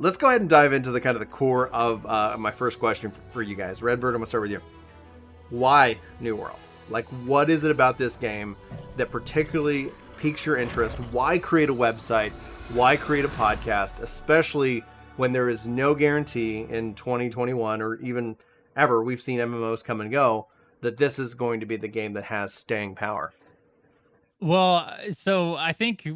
let's go ahead and dive into the kind of the core of my first question for you guys. Redbird, I'm gonna start with you. Why New World? Like, what is it about this game that particularly piques your interest? Why create a website? Why create a podcast? Especially when there is no guarantee in 2021 or even ever, we've seen MMOs come and go, that this is going to be the game that has staying power. Well, so I think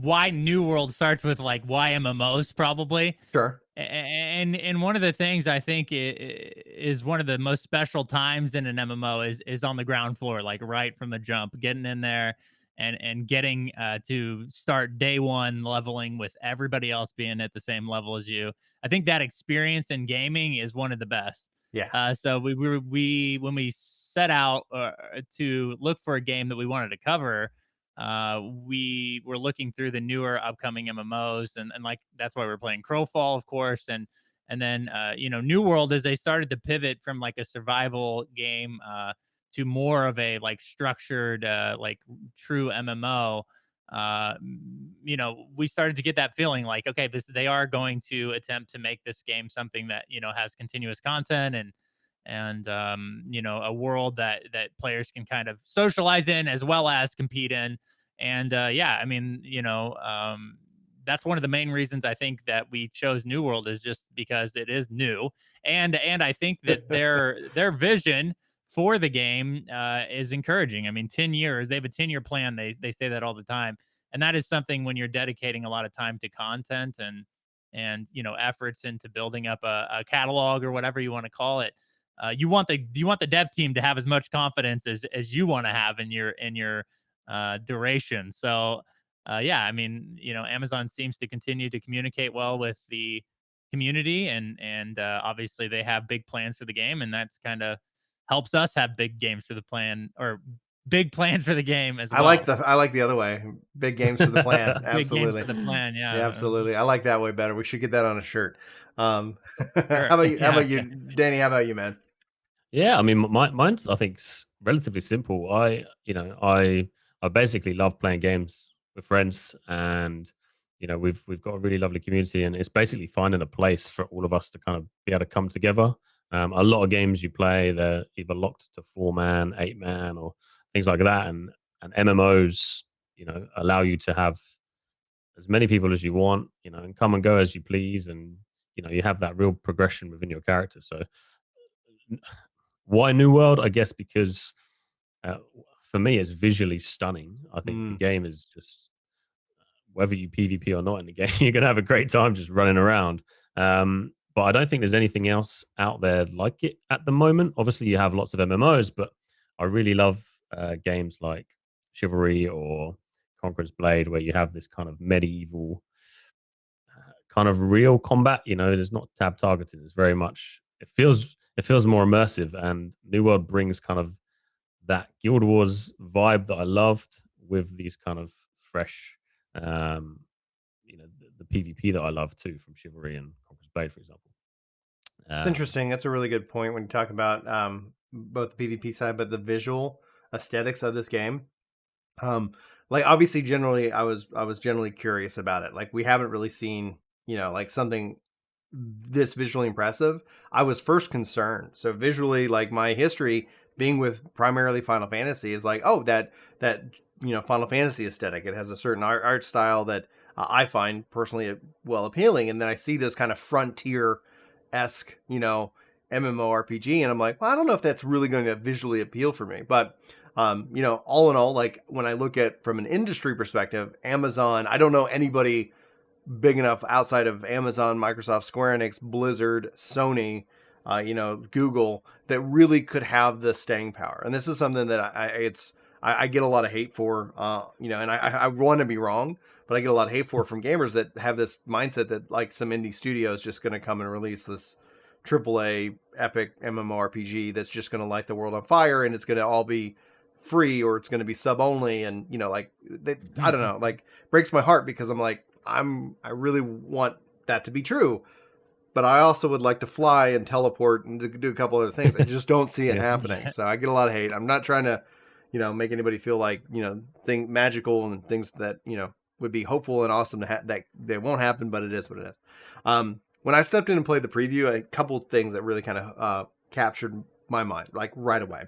why New World starts with like why MMOs probably. Sure. And one of the things I think is one of the most special times in an MMO is on the ground floor, like right from the jump, getting in there and getting to start day one leveling with everybody else being at the same level as you. I think that experience in gaming is one of the best. Yeah. So we when we set out to look for a game that we wanted to cover, we were looking through the newer upcoming MMOs, and like that's why we're playing Crowfall, of course, and then New World, as they started to pivot from like a survival game to more of a like structured like true MMO. We started to get that feeling like, okay, they are going to attempt to make this game something that has continuous content and a world that players can kind of socialize in as well as compete in. And that's one of the main reasons I think that we chose New World, is just because it is new, and I think that their vision for the game is encouraging. I mean, 10 years, they have a 10-year plan. They say that all the time. And that is something when you're dedicating a lot of time to content and efforts into building up a catalog or whatever you want to call it. You want the dev team to have as much confidence as you want to have in your duration. So Amazon seems to continue to communicate well with the community, and obviously they have big plans for the game, and that's kind of helps us have big plans for the game as well. I like the other way. Big games for the plan. Absolutely. Big games for the plan. Yeah. Yeah, absolutely. I like that way better. We should get that on a shirt. How Sure. about you? Yeah. How about you, Danny? How about you, man? Yeah, I mean, mine's I think relatively simple. I basically love playing games with friends, and we've got a really lovely community, and it's basically finding a place for all of us to kind of be able to come together. A lot of games you play, they're either locked to 4-man, 8-man, or things like that, and MMOs, allow you to have as many people as you want, and come and go as you please, and you have that real progression within your character. So why New World? I guess because for me, it's visually stunning. I think the game is just, whether you PvP or not in the game, you're going to have a great time just running around. But I don't think there's anything else out there like it at the moment. Obviously, you have lots of MMOs, but I really love games like Chivalry or Conqueror's Blade, where you have this kind of medieval kind of real combat. There's not tab targeting. It's very much, it feels more immersive, and New World brings kind of that Guild Wars vibe that I loved with these kind of fresh, the PvP that I love too, from Chivalry and Conqueror's Blade, for example. It's interesting. That's a really good point when you talk about both the PvP side, but the visual aesthetics of this game. Like, obviously, generally, I was generally curious about it. Like, we haven't really seen, like something this visually impressive. I was first concerned. So visually, like, my history being with primarily Final Fantasy is like, oh, that Final Fantasy aesthetic. It has a certain art style that I find personally well appealing, and then I see this kind of frontier-esque, MMORPG, and I'm like, well, I don't know if that's really going to visually appeal for me. But all in all, like, when I look at from an industry perspective, Amazon, I don't know anybody big enough outside of Amazon, Microsoft, Square Enix, Blizzard, Sony, Google, that really could have the staying power. And this is something that I get a lot of hate for, and I want to be wrong, but I get a lot of hate for from gamers that have this mindset that like some indie studio is just going to come and release this AAA epic MMORPG that's just going to light the world on fire, and it's going to all be free, or it's going to be sub only. And, I don't know, like, breaks my heart, because I'm like, I really want that to be true, but I also would like to fly and teleport and do a couple other things. I just don't see it happening. So I get a lot of hate. I'm not trying to, make anybody feel like, think magical and things that, would be hopeful and awesome to that they won't happen, but it is what it is. When I stepped in and played the preview, a couple things that really kind of captured my mind, like right away.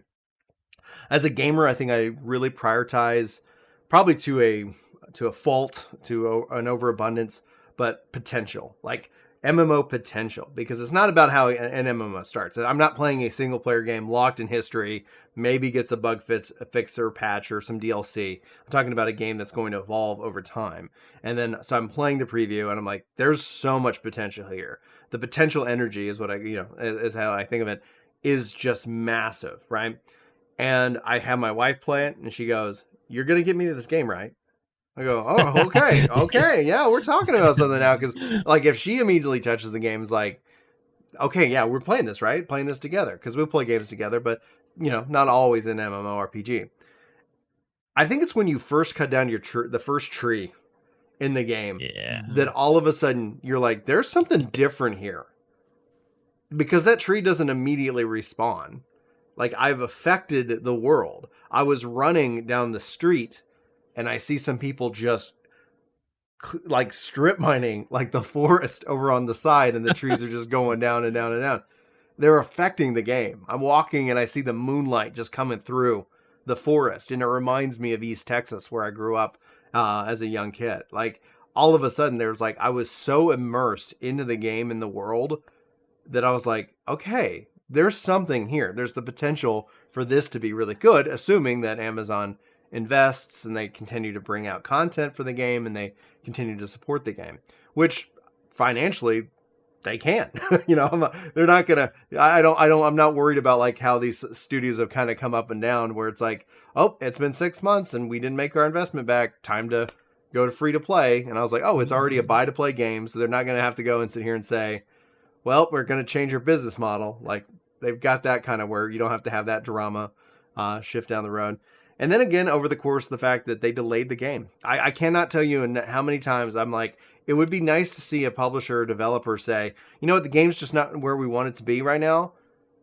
As a gamer, I think I really prioritize, probably to a fault, to an overabundance, but potential, like MMO potential, because it's not about how an MMO starts. I'm not playing a single player game locked in history, maybe gets a bug fix or patch or some DLC. I'm talking about a game that's going to evolve over time. And then, so I'm playing the preview and I'm like, there's so much potential here. The potential energy is what is how I think of it, is just massive, right? And I have my wife play it and she goes, "You're going to get me to this game, right?" I go, "Oh, okay. Okay. Yeah, we're talking about something now." Because, like, if she immediately touches the game, it's like, okay, yeah, we're playing this, right? Playing this together. Because we'll play games together, but, not always in MMORPG. I think it's when you first cut down the first tree in the game that all of a sudden you're like, there's something different here. Because that tree doesn't immediately respawn. Like, I've affected the world. I was running down the street and I see some people just like strip mining like the forest over on the side, and the trees are just going down and down and down. They're affecting the game. I'm walking and I see the moonlight just coming through the forest, and it reminds me of East Texas, where I grew up as a young kid. Like, all of a sudden there's like, I was so immersed into the game and the world that I was like, okay, there's something here. There's the potential for this to be really good, assuming that Amazon invests and they continue to bring out content for the game and they continue to support the game, which financially they can. They're not gonna. I'm not worried about like how these studios have kind of come up and down, where it's like, oh, it's been 6 months and we didn't make our investment back. Time to go to free to play. And I was like, oh, it's already a buy to play game, so they're not gonna have to go and sit here and say, well, we're gonna change your business model. Like, they've got that kind of where you don't have to have that drama shift down the road. And then again, over the course of the fact that they delayed the game. I cannot tell you how many times I'm like, it would be nice to see a publisher or developer say, you know what, the game's just not where we want it to be right now.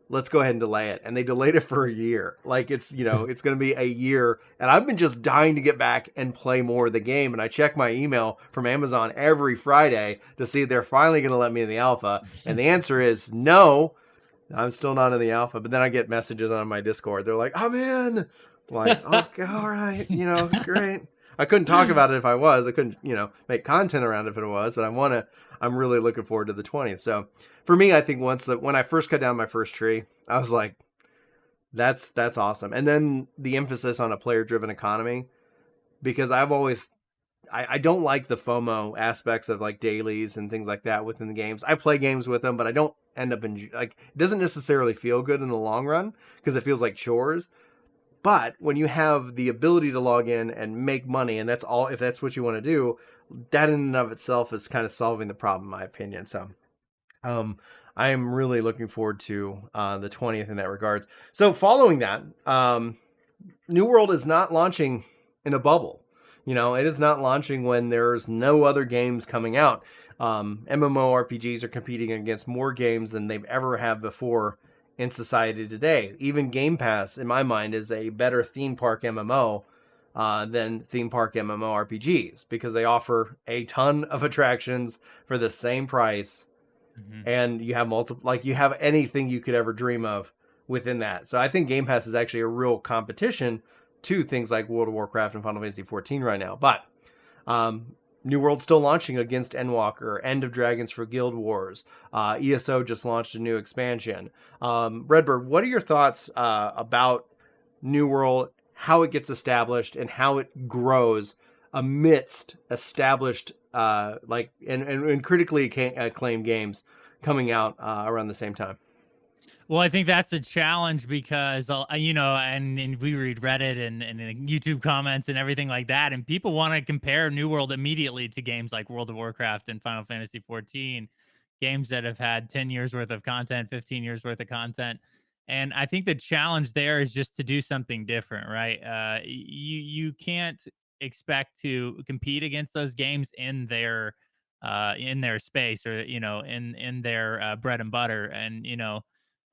Let's go ahead and delay it. And they delayed it for a year. Like, it's, it's going to be a year. And I've been just dying to get back and play more of the game. And I check my email from Amazon every Friday to see if they're finally going to let me in the alpha. And the answer is no. I'm still not in the alpha. But then I get messages on my Discord. They're like, I'm in. Like, okay, all right, great. I couldn't talk about it if I was. I couldn't, make content around it if it was. But I'm really looking forward to the 20th. So for me, I think when I first cut down my first tree, I was like, that's awesome. And then the emphasis on a player-driven economy, because I've always, I don't like the FOMO aspects of like dailies and things like that within the games. I play games with them, but I don't end up it doesn't necessarily feel good in the long run because it feels like chores. But when you have the ability to log in and make money, and that's all, if that's what you want to do, that in and of itself is kind of solving the problem, in my opinion. So I am really looking forward to the 20th in that regards. So following that, New World is not launching in a bubble. It is not launching when there's no other games coming out. MMORPGs are competing against more games than they've ever have before in society today. Even Game Pass, in my mind, is a better theme park MMO than theme park MMORPGs, because they offer a ton of attractions for the same price, and you have you have anything you could ever dream of within that. So I think Game Pass is actually a real competition to things like World of Warcraft and Final Fantasy XIV right now. But New World's still launching against Endwalker, End of Dragons for Guild Wars. ESO just launched a new expansion. Redbird, what are your thoughts about New World, how it gets established, and how it grows amidst established and critically acclaimed games coming out around the same time? Well, I think that's a challenge because, and we read Reddit and YouTube comments and everything like that, and people want to compare New World immediately to games like World of Warcraft and Final Fantasy XIV, games that have had 10 years worth of content, 15 years worth of content. And I think the challenge there is just to do something different, right? You can't expect to compete against those games in their space, or in their bread and butter. And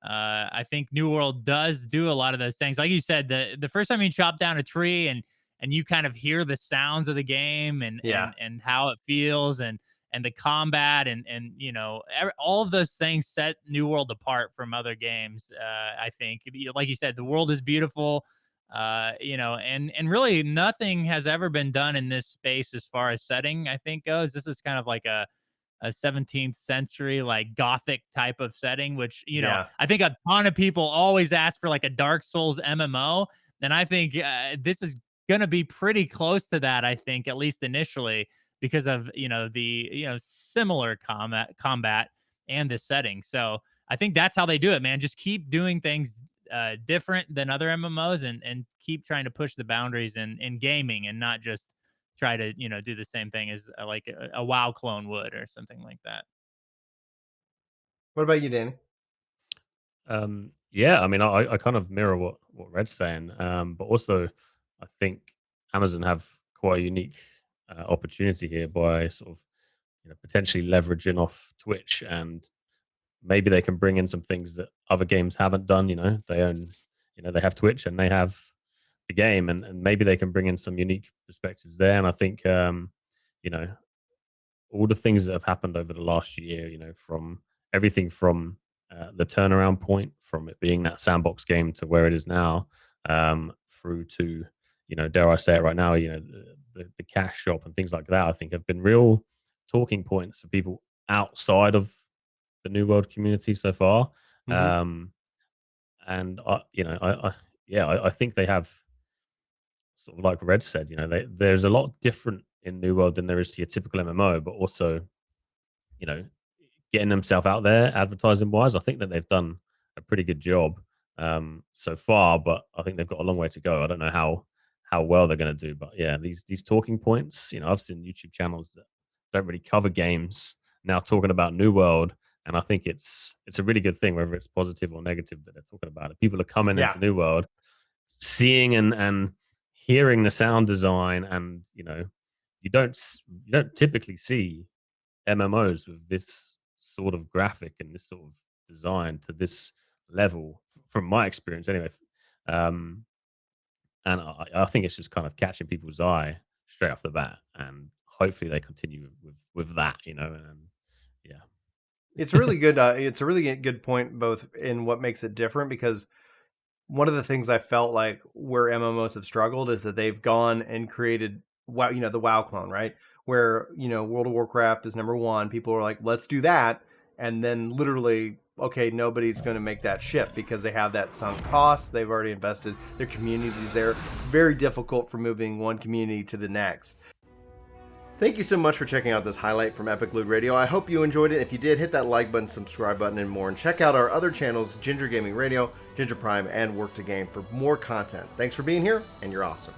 I think New World does do a lot of those things. Like you said, the first time you chop down a tree and and you kind of hear the sounds of the game and Yeah. and how it feels and the combat and you know all of those things set New World apart from other games. I think, like you said, the world is beautiful. You know, and really nothing has ever been done in this space as far as setting, I think, goes. This is kind of like a 17th century like gothic type of setting, which, you know, Yeah. I think a ton of people always ask for like a Dark Souls MMO, and I think this is going to be pretty close to that, I think, at least initially, because of, you know, the, you know, similar combat and the setting. So I think that's how they do it, man. Just keep doing things different than other MMOs, and keep trying to push the boundaries in gaming, and not just try to, you know, do the same thing as like a WoW clone would or something like that. What about you, Danny? Yeah, I mean, I kind of mirror what Red's saying, but also I think Amazon have quite a unique opportunity here by sort of, you know, potentially leveraging off Twitch, and maybe they can bring in some things that other games haven't done. You know, they own, you know, they have Twitch and they have the game, and maybe they can bring in some unique perspectives there. And I think, you know, all the things that have happened over the last year, you know, from everything from the turnaround point from it being that sandbox game to where it is now, through to, you know, dare I say it right now, you know, the cash shop and things like that, I think have been real talking points for people outside of the New World community so far. Hmm. And you know, yeah, I think they have, sort of like Red said, you know, there's a lot different in New World than there is to your typical MMO, but also, you know, getting themselves out there advertising wise, I think that they've done a pretty good job so far, but I think they've got a long way to go. I don't know how well they're going to do, but yeah, these talking points, you know, I've seen YouTube channels that don't really cover games now talking about New World, and I think it's a really good thing, whether it's positive or negative, that they're talking about it. People are coming Yeah. into New World, seeing and hearing the sound design, and you know, you don't typically see MMOs with this sort of graphic and this sort of design to this level, from my experience anyway. Um, and I think it's just kind of catching people's eye straight off the bat, and hopefully they continue with that, you know. And yeah, It's really good. It's a really good point, both in what makes it different, because one of the things I felt like where MMOs have struggled is that they've gone and created WoW, you know, the WoW clone, right? Where, you know, World of Warcraft is number one. People are like, let's do that. And then literally, okay, nobody's going to make that shift because they have that sunk cost. They've already invested. Their community's there. It's very difficult for moving one community to the next. Thank you so much for checking out this highlight from Epic Loot Radio. I hope you enjoyed it. If you did, hit that like button, subscribe button, and more. And check out our other channels, Ginger Gaming Radio, Ginger Prime, and Work to Game for more content. Thanks for being here, and you're awesome.